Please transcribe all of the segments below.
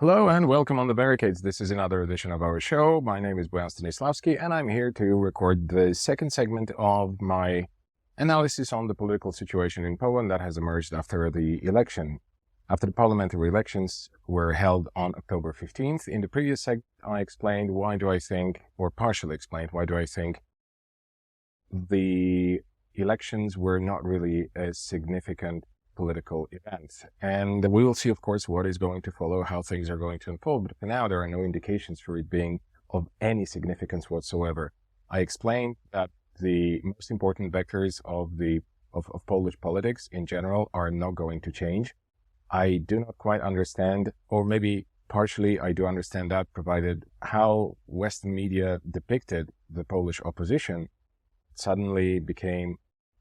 Hello and welcome on the Barricades. This is another edition of our show. My name is Boyan Stanislavski and I'm here to record the second segment of my analysis on the political situation in Poland that has emerged after the election. After the parliamentary elections were held on October 15th, in the previous segment I explained why do I think, or partially explained why do I think the elections were not really a significant political events. And we will see, of course, what is going to follow, how things are going to unfold. But for now, there are no indications for it being of any significance whatsoever. I explained that the most important vectors of Polish politics in general are not going to change. I do not quite understand, or maybe partially I do understand that, provided how Western media depicted the Polish opposition suddenly became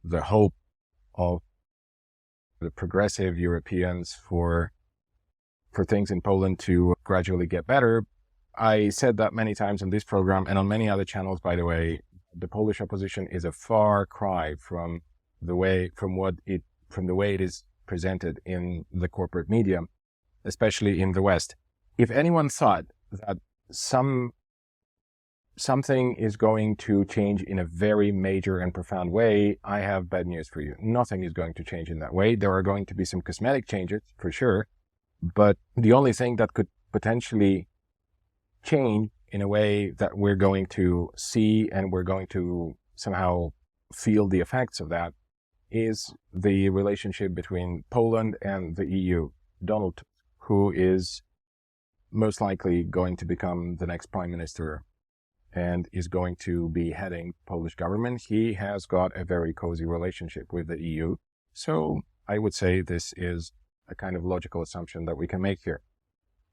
the hope of the progressive Europeans for things in Poland to gradually get better. I said that many times on this program and on many other channels, by the way. The Polish opposition is a far cry from the way it is presented in the corporate media, especially in the West. If anyone thought that something is going to change in a very major and profound way, I have bad news for you. Nothing is going to change in that way. There are going to be some cosmetic changes, for sure, but the only thing that could potentially change in a way that we're going to see and we're going to somehow feel the effects of that is the relationship between Poland and the EU. Donald Tusk, who is most likely going to become the next prime minister and is going to be heading Polish government, he has got a very cozy relationship with the EU. So I would say this is a kind of logical assumption that we can make here.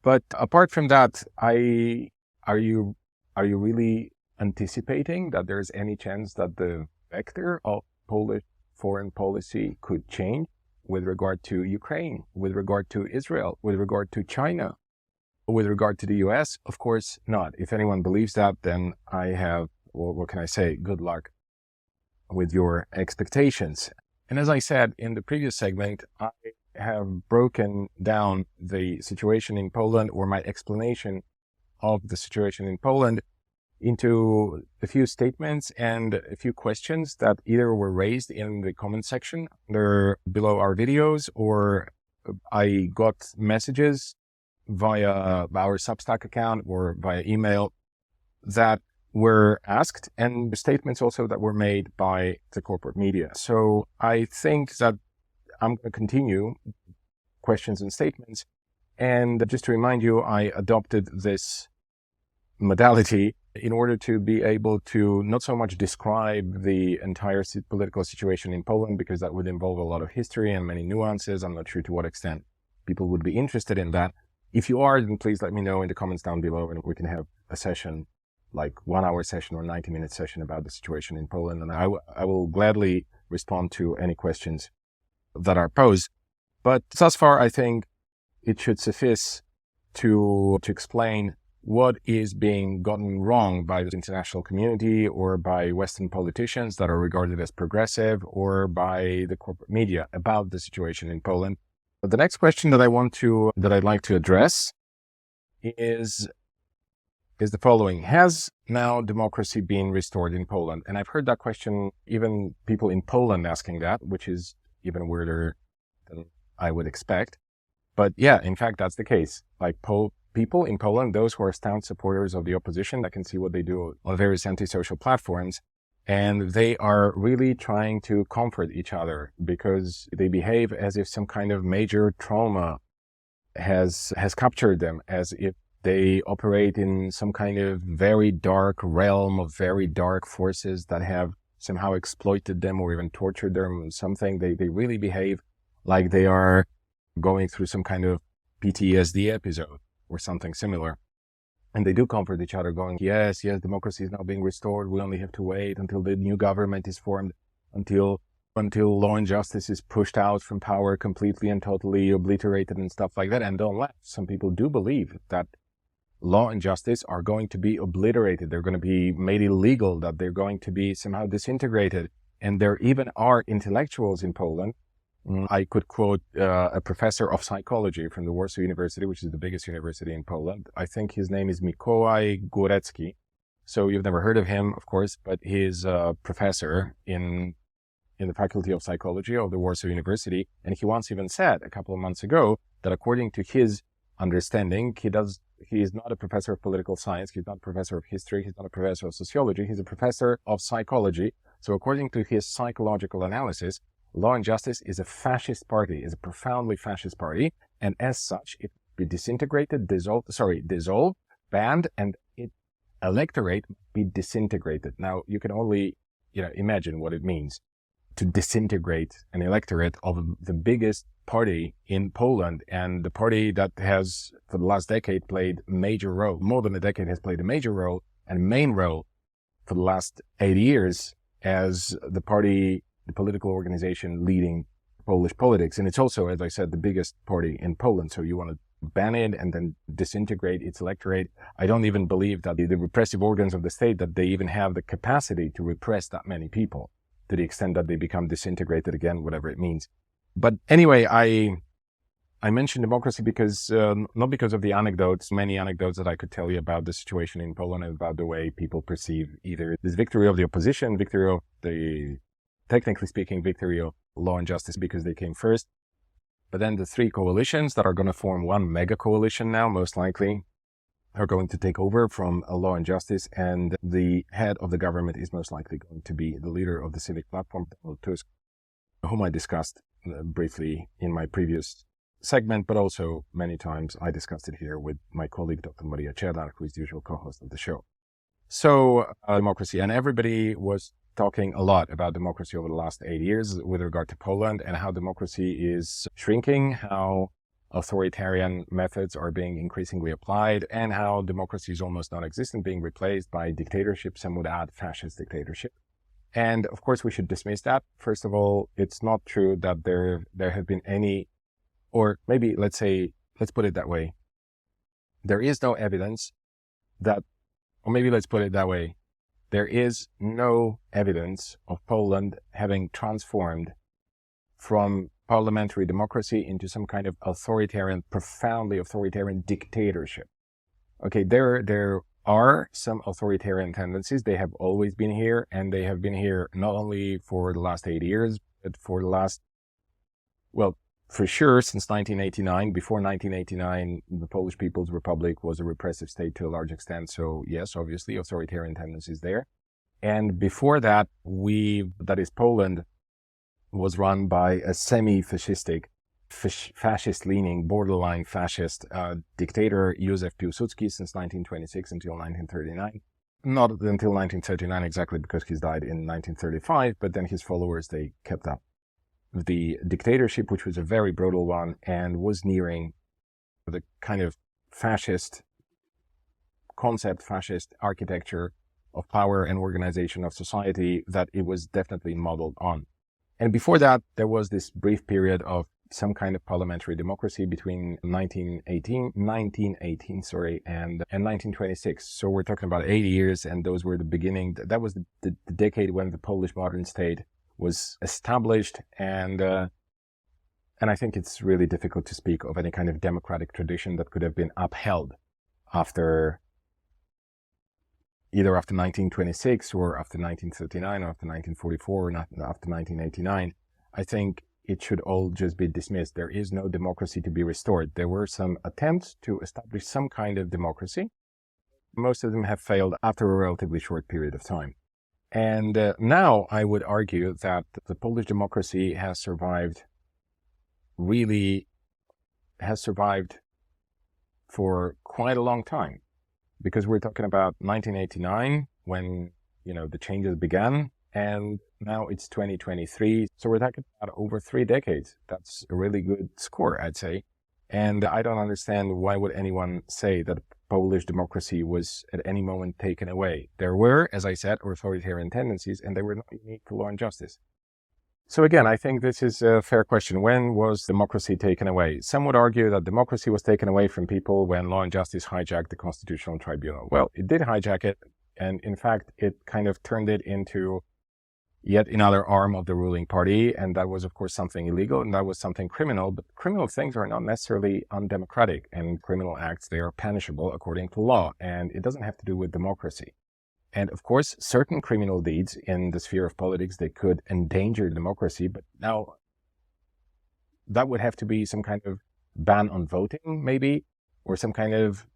But apart from that, are you really anticipating that there's any chance that the vector of Polish foreign policy could change with regard to Ukraine, with regard to Israel, with regard to China? With regard to the US, of course not. If anyone believes that, then I have, or what can I say, good luck with your expectations. And as I said in the previous segment, I have broken down the situation in Poland, or my explanation of the situation in Poland, into a few statements and a few questions that either were raised in the comment section below our videos, or I got messages via our Substack account or via email that were asked, and statements also that were made by the corporate media. So I think that I'm going to continue questions and statements. And just to remind you, I adopted this modality in order to be able to not so much describe the entire political situation in Poland, because that would involve a lot of history and many nuances. I'm not sure to what extent people would be interested in that. If you are, then please let me know in the comments down below, and we can have a session, like 1 hour session or 90-minute session about the situation in Poland. And I will gladly respond to any questions that are posed. But thus far, I think it should suffice to explain what is being gotten wrong by the international community or by Western politicians that are regarded as progressive, or by the corporate media about the situation in Poland. But the next question that I'd like to address is the following: has now democracy been restored in Poland? And I've heard that question, even people in Poland asking that, which is even weirder than I would expect. But yeah, in fact, that's the case. Like people in Poland, those who are staunch supporters of the opposition, that can see what they do on various anti-social platforms, and they are really trying to comfort each other because they behave as if some kind of major trauma has captured them, as if they operate in some kind of very dark realm of very dark forces that have somehow exploited them or even tortured them or something. They really behave like they are going through some kind of PTSD episode or something similar. And they do comfort each other, going, yes, democracy is now being restored. We only have to wait until the new government is formed, until law and justice is pushed out from power completely and totally obliterated and stuff like that. And don't laugh. Some people do believe that law and justice are going to be obliterated. They're going to be made illegal, that they're going to be somehow disintegrated. And there even are intellectuals in Poland I could quote a professor of psychology from the Warsaw University, which is the biggest university in Poland. I think his name is Mikołaj Górecki. So you've never heard of him, of course, but he's a professor in the Faculty of Psychology of the Warsaw University. And he once even said a couple of months ago that according to his understanding, he is not a professor of political science. He's not a professor of history. He's not a professor of sociology. He's a professor of psychology. So according to his psychological analysis, Law and Justice is a fascist party, is a profoundly fascist party. And as such, it be disintegrated, dissolved, banned, and its electorate be disintegrated. Now, you can only, imagine what it means to disintegrate an electorate of the biggest party in Poland, and the party that has, for the last decade, played a major role, more than a decade has played a major role and main role for the last 80 years as the political organization leading Polish politics. And it's also, as I said, the biggest party in Poland. So you want to ban it and then disintegrate its electorate. I don't even believe that the repressive organs of the state, that they even have the capacity to repress that many people, to the extent that they become disintegrated again, whatever it means. But anyway, I mentioned democracy because, not because of the many anecdotes that I could tell you about the situation in Poland and about the way people perceive either this victory of the opposition, technically speaking, victory of Law and Justice because they came first. But then the three coalitions that are going to form one mega coalition now, most likely, are going to take over from Law and Justice, and the head of the government is most likely going to be the leader of the Civic Platform, Donald Tusk, whom I discussed briefly in my previous segment, but also many times I discussed it here with my colleague, Dr. Maria Czernak, who is the usual co-host of the show. So, democracy, and everybody was talking a lot about democracy over the last 8 years with regard to Poland and how democracy is shrinking, how authoritarian methods are being increasingly applied, and how democracy is almost non-existent, being replaced by dictatorship. Some would add fascist dictatorship. And of course, we should dismiss that. First of all, it's not true that there have been any, or maybe let's put it that way. There is no evidence that, or maybe let's put it that way. There is no evidence of Poland having transformed from parliamentary democracy into some kind of authoritarian, profoundly authoritarian dictatorship. Okay, there are some authoritarian tendencies. They have always been here, and they have been here not only for the last 8 years, but for the last, for sure, since 1989. Before 1989, the Polish People's Republic was a repressive state to a large extent. So yes, obviously, authoritarian tendencies there. And before that, Poland was run by a semi-fascistic, fascist-leaning, borderline fascist dictator, Józef Piłsudski, since 1926 until 1939. Not until 1939 exactly, because he died in 1935, but then his followers, they kept up the dictatorship, which was a very brutal one and was nearing the kind of fascist concept, fascist architecture of power and organization of society that it was definitely modeled on. And before that, there was this brief period of some kind of parliamentary democracy between 1918 and 1926. So we're talking about 80 years, and those were the beginning. That was the decade when the Polish modern state was established, and I think it's really difficult to speak of any kind of democratic tradition that could have been upheld either after 1926 or after 1939 or after 1944 or after 1989. I think it should all just be dismissed. There is no democracy to be restored. There were some attempts to establish some kind of democracy. Most of them have failed after a relatively short period of time. And now I would argue that the Polish democracy has survived for quite a long time, because we're talking about 1989 when, the changes began, and now it's 2023. So we're talking about over 3 decades. That's a really good score, I'd say. And I don't understand why would anyone say that Polish democracy was at any moment taken away. There were, as I said, authoritarian tendencies, and they were not unique to Law and Justice. So again, I think this is a fair question. When was democracy taken away? Some would argue that democracy was taken away from people when Law and Justice hijacked the Constitutional Tribunal. Well, it did hijack it, and in fact, it kind of turned it into, yet another arm of the ruling party. And that was, of course, something illegal, and that was something criminal. But criminal things are not necessarily undemocratic, and criminal acts, they are punishable according to law, and it doesn't have to do with democracy. And of course, certain criminal deeds in the sphere of politics, they could endanger democracy, but now that would have to be some kind of ban on voting, maybe, or some kind of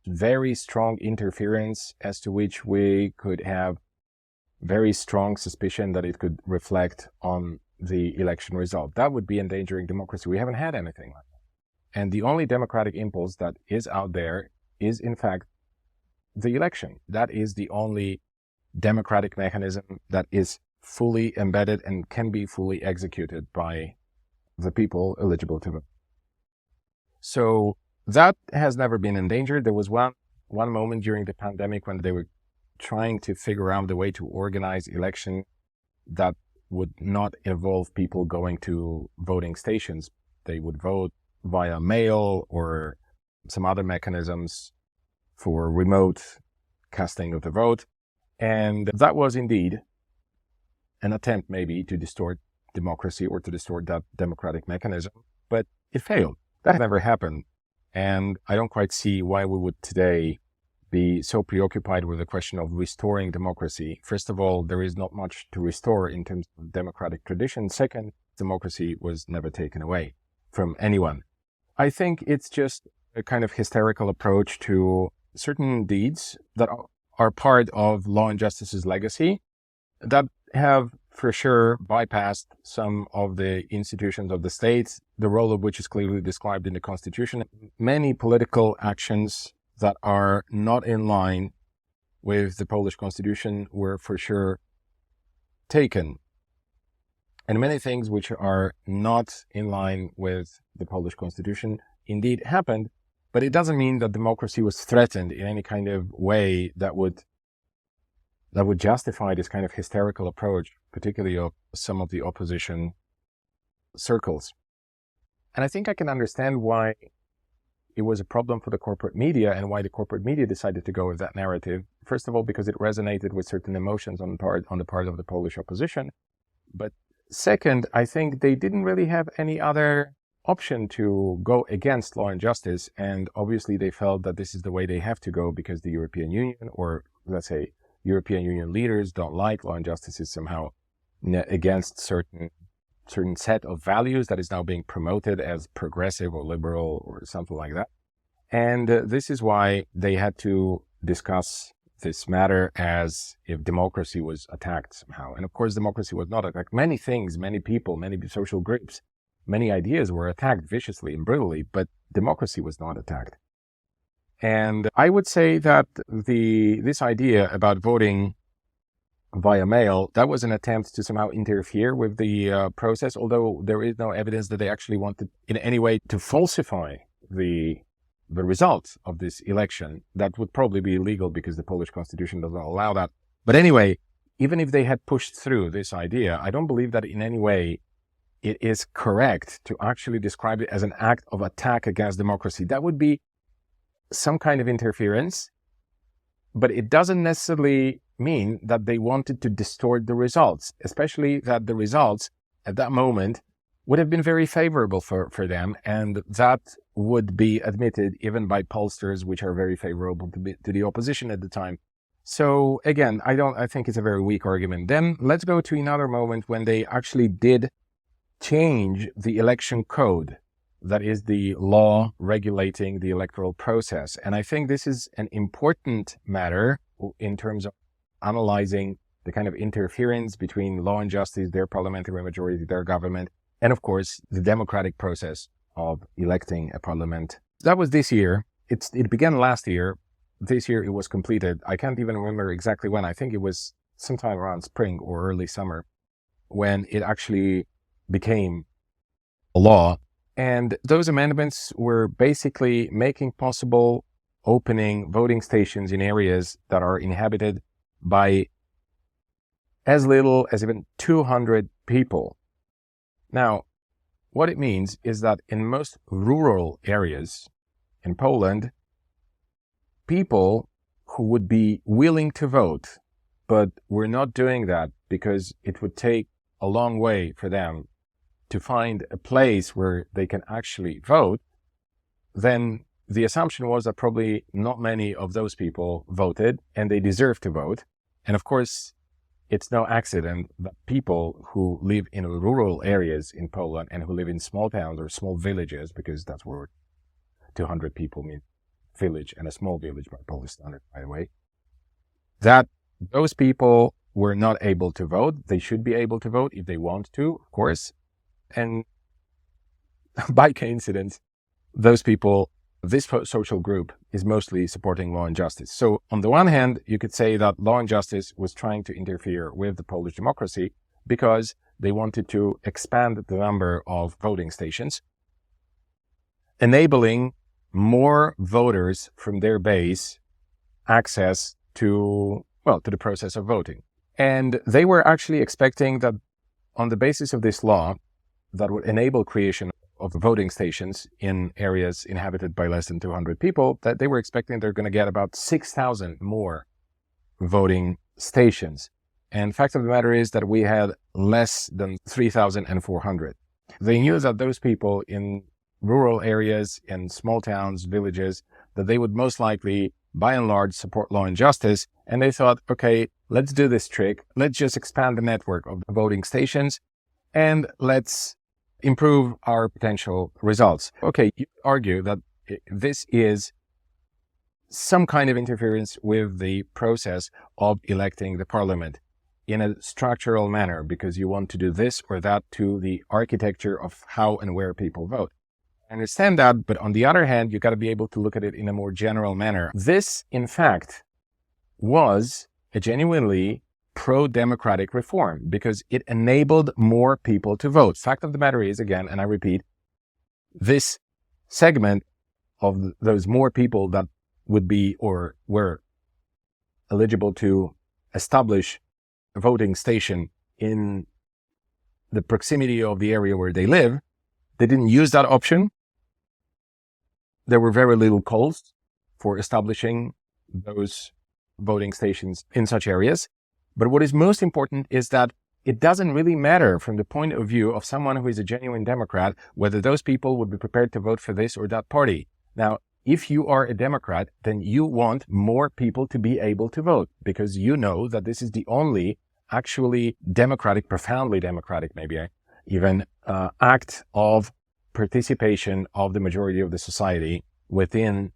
very strong interference as to which we could have very strong suspicion that it could reflect on the election result. That would be endangering democracy. We haven't had anything like that. And the only democratic impulse that is out there is, in fact, the election. That is the only democratic mechanism that is fully embedded and can be fully executed by the people eligible to vote. So that has never been endangered. There was one moment during the pandemic when they were trying to figure out a way to organize election that would not involve people going to voting stations. They would vote via mail or some other mechanisms for remote casting of the vote. And that was indeed an attempt maybe to distort democracy or to distort that democratic mechanism, but it failed. That never happened. And I don't quite see why we would today be so preoccupied with the question of restoring democracy. First of all, there is not much to restore in terms of democratic tradition. Second, democracy was never taken away from anyone. I think it's just a kind of hysterical approach to certain deeds that are part of Law and Justice's legacy that have for sure bypassed some of the institutions of the state, the role of which is clearly described in the Constitution. Many political actions that are not in line with the Polish Constitution were for sure taken. And many things which are not in line with the Polish Constitution indeed happened, but it doesn't mean that democracy was threatened in any kind of way that would justify this kind of hysterical approach, particularly of some of the opposition circles. And I think I can understand why it was a problem for the corporate media and why the corporate media decided to go with that narrative. First of all, because it resonated with certain emotions on the part of the Polish opposition. But second, I think they didn't really have any other option to go against Law and Justice. And obviously they felt that this is the way they have to go because the European Union, or let's say European Union leaders, don't like Law and Justice is somehow against certain set of values that is now being promoted as progressive or liberal or something like that. And this is why they had to discuss this matter as if democracy was attacked somehow. And of course, democracy was not attacked. Many things, many people, many social groups, many ideas were attacked viciously and brutally, but democracy was not attacked. And I would say that this idea about voting via mail, that was an attempt to somehow interfere with the process, although there is no evidence that they actually wanted in any way to falsify the result of this election. That would probably be illegal because the Polish Constitution does not allow that. But anyway, even if they had pushed through this idea, I don't believe that in any way it is correct to actually describe it as an act of attack against democracy. That would be some kind of interference, but it doesn't necessarily mean that they wanted to distort the results, especially that the results at that moment would have been very favorable for them, and that would be admitted even by pollsters which are very favorable to the opposition at the time. So again, I think it's a very weak argument. Then let's go to another moment when they actually did change the election code. That is the law regulating the electoral process. And I think this is an important matter in terms of analyzing the kind of interference between Law and Justice, their parliamentary majority, their government, and of course, the democratic process of electing a parliament. That was this year. It began last year. This year it was completed. I can't even remember exactly when. I think it was sometime around spring or early summer when it actually became a law. And those amendments were basically making possible opening voting stations in areas that are inhabited by as little as even 200 people. Now, what it means is that in most rural areas in Poland, people who would be willing to vote, but we're not doing that because it would take a long way for them to find a place where they can actually vote, then the assumption was that probably not many of those people voted and they deserve to vote. And of course, it's no accident that people who live in rural areas in Poland and who live in small towns or small villages, because that's where 200 people mean village and a small village by Polish standard, by the way, that those people were not able to vote. They should be able to vote if they want to, of course. And by coincidence, those people, this social group is mostly supporting Law and Justice. So on the one hand, you could say that Law and Justice was trying to interfere with the Polish democracy because they wanted to expand the number of voting stations, enabling more voters from their base access to the process of voting. And they were actually expecting that on the basis of this law that would enable creation of voting stations in areas inhabited by less than 200 people, that they were expecting they're going to get about 6,000 more voting stations. And fact of the matter is that we had less than 3,400. They knew that those people in rural areas, in small towns, villages, that they would most likely, by and large, support Law and Justice. And they thought, okay, let's do this trick. Let's just expand the network of voting stations and let's improve our potential results. Okay, you argue that this is some kind of interference with the process of electing the parliament in a structural manner because you want to do this or that to the architecture of how and where people vote. I understand that, but on the other hand, you got to be able to look at it in a more general manner. This, in fact, was a genuinely pro-democratic reform because it enabled more people to vote. Fact of the matter is, again, and I repeat, this segment of those more people that would be or were eligible to establish a voting station in the proximity of the area where they live, they didn't use that option. There were very little calls for establishing those voting stations in such areas. But what is most important is that it doesn't really matter from the point of view of someone who is a genuine Democrat, whether those people would be prepared to vote for this or that party. Now, if you are a Democrat, then you want more people to be able to vote because you know that this is the only actually democratic, profoundly democratic, maybe even act of participation of the majority of the society within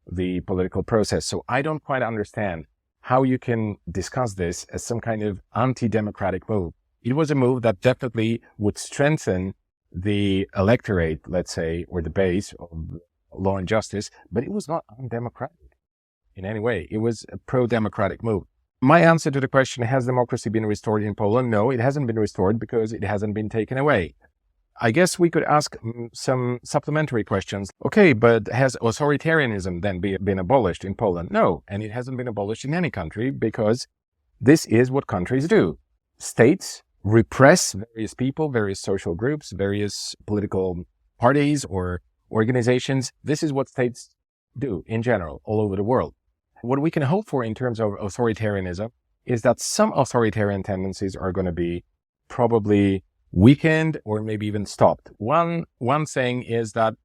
the political process. So I don't quite understand how you can discuss this as some kind of anti-democratic move. It was a move that definitely would strengthen the electorate, let's say, or the base of Law and Justice, but it was not undemocratic in any way. It was a pro-democratic move. My answer to the question, has democracy been restored in Poland? No, it hasn't been restored because it hasn't been taken away. I guess we could ask some supplementary questions. Okay, but has authoritarianism then been abolished in Poland? No, and it hasn't been abolished in any country because this is what countries do. States repress various people, various social groups, various political parties or organizations. This is what states do in general all over the world. What we can hope for in terms of authoritarianism is that some authoritarian tendencies are going to be probably weakened or maybe even stopped. One thing is that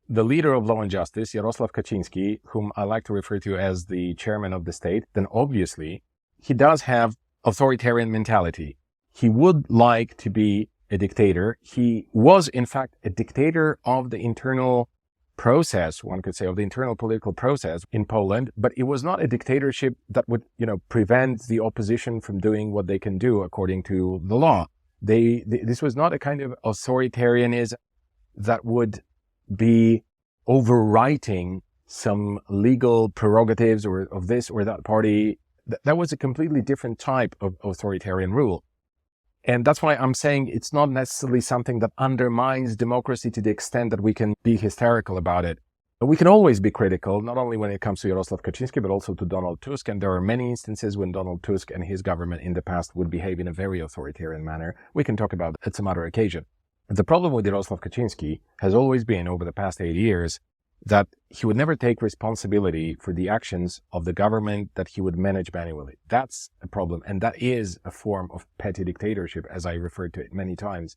the leader of Law and Justice, Jarosław Kaczyski, whom I like to refer to as the chairman of the state, then obviously he does have authoritarian mentality. He would like to be a dictator. He was, in fact, a dictator of the internal process, one could say, of the internal political process in Poland, but it was not a dictatorship that would, prevent the opposition from doing what they can do according to the law. This was not a kind of authoritarianism that would be overwriting some legal prerogatives or of this or that party. That was a completely different type of authoritarian rule. And that's why I'm saying it's not necessarily something that undermines democracy to the extent that we can be hysterical about it. But we can always be critical, not only when it comes to Jarosław Kaczyski, but also to Donald Tusk. And there are many instances when Donald Tusk and his government in the past would behave in a very authoritarian manner. We can talk about it at some other occasion. The problem with Jarosław Kaczyski has always been, over the past 8 years, that he would never take responsibility for the actions of the government that he would manage manually. That's a problem. And that is a form of petty dictatorship, as I referred to it many times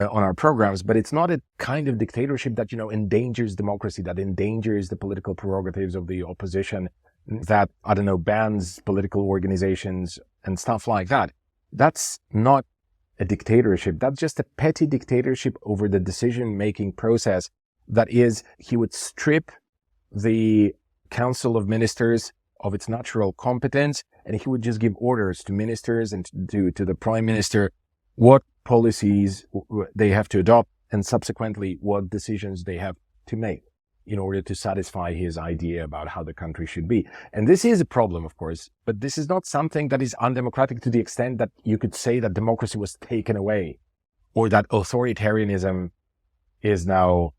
on our programs. But it's not a kind of dictatorship that, endangers democracy, that endangers the political prerogatives of the opposition, that, bans political organizations and stuff like that. That's not a dictatorship. That's just a petty dictatorship over the decision-making process. That is, he would strip the Council of Ministers of its natural competence, and he would just give orders to ministers and to the Prime Minister what policies they have to adopt, and subsequently what decisions they have to make in order to satisfy his idea about how the country should be. And this is a problem, of course, but this is not something that is undemocratic to the extent that you could say that democracy was taken away, or that authoritarianism is now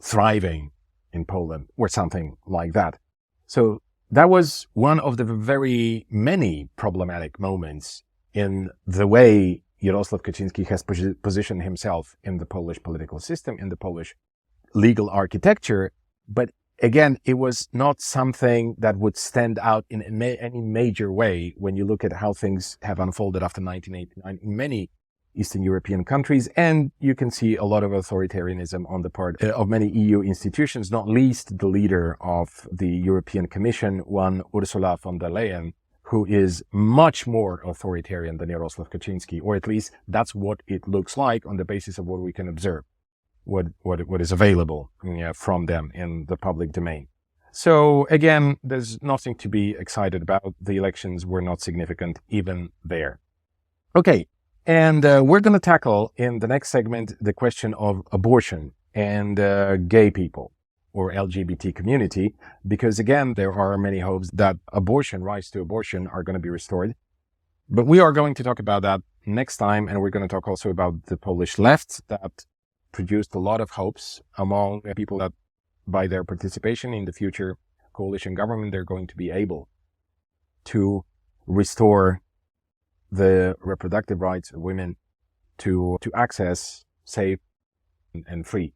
thriving in Poland, or something like that. So that was one of the very many problematic moments in the way Jarosław Kaczyński has positioned himself in the Polish political system, in the Polish legal architecture. But again, it was not something that would stand out in any major way when you look at how things have unfolded after 1989 in many Eastern European countries. And you can see a lot of authoritarianism on the part of many EU institutions, not least the leader of the European Commission, one Ursula von der Leyen, who is much more authoritarian than Jarosław Kaczyński, or at least that's what it looks like on the basis of what we can observe, what is available from them in the public domain. So again, there's nothing to be excited about. The elections were not significant even there. Okay. And we're going to tackle in the next segment the question of abortion and gay people or LGBT community, because again, there are many hopes that rights to abortion are going to be restored. But we are going to talk about that next time, and we're going to talk also about the Polish left that produced a lot of hopes among people that by their participation in the future coalition government, they're going to be able to restore the reproductive rights of women to access safe and free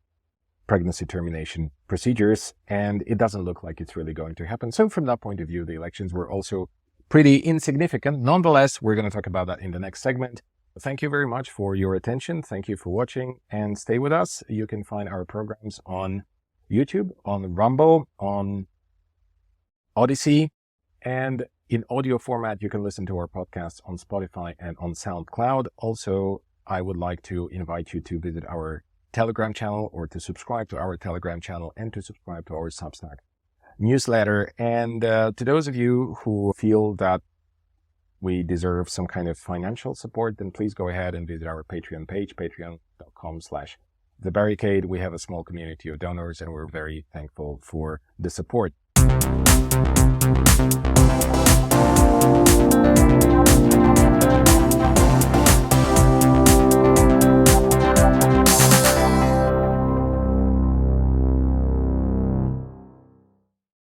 pregnancy termination procedures. And it doesn't look like it's really going to happen. So from that point of view, the elections were also pretty insignificant. Nonetheless, we're going to talk about that in the next segment. Thank you very much for your attention. Thank you for watching, and stay with us. You can find our programs on YouTube, on Rumble, on Odyssey, and in audio format, you can listen to our podcasts on Spotify and on SoundCloud. Also, I would like to invite you to visit our Telegram channel, or to subscribe to our Telegram channel, and to subscribe to our Substack newsletter. And to those of you who feel that we deserve some kind of financial support, then please go ahead and visit our Patreon page, patreon.com/thebarricade. We have a small community of donors, and we're very thankful for the support.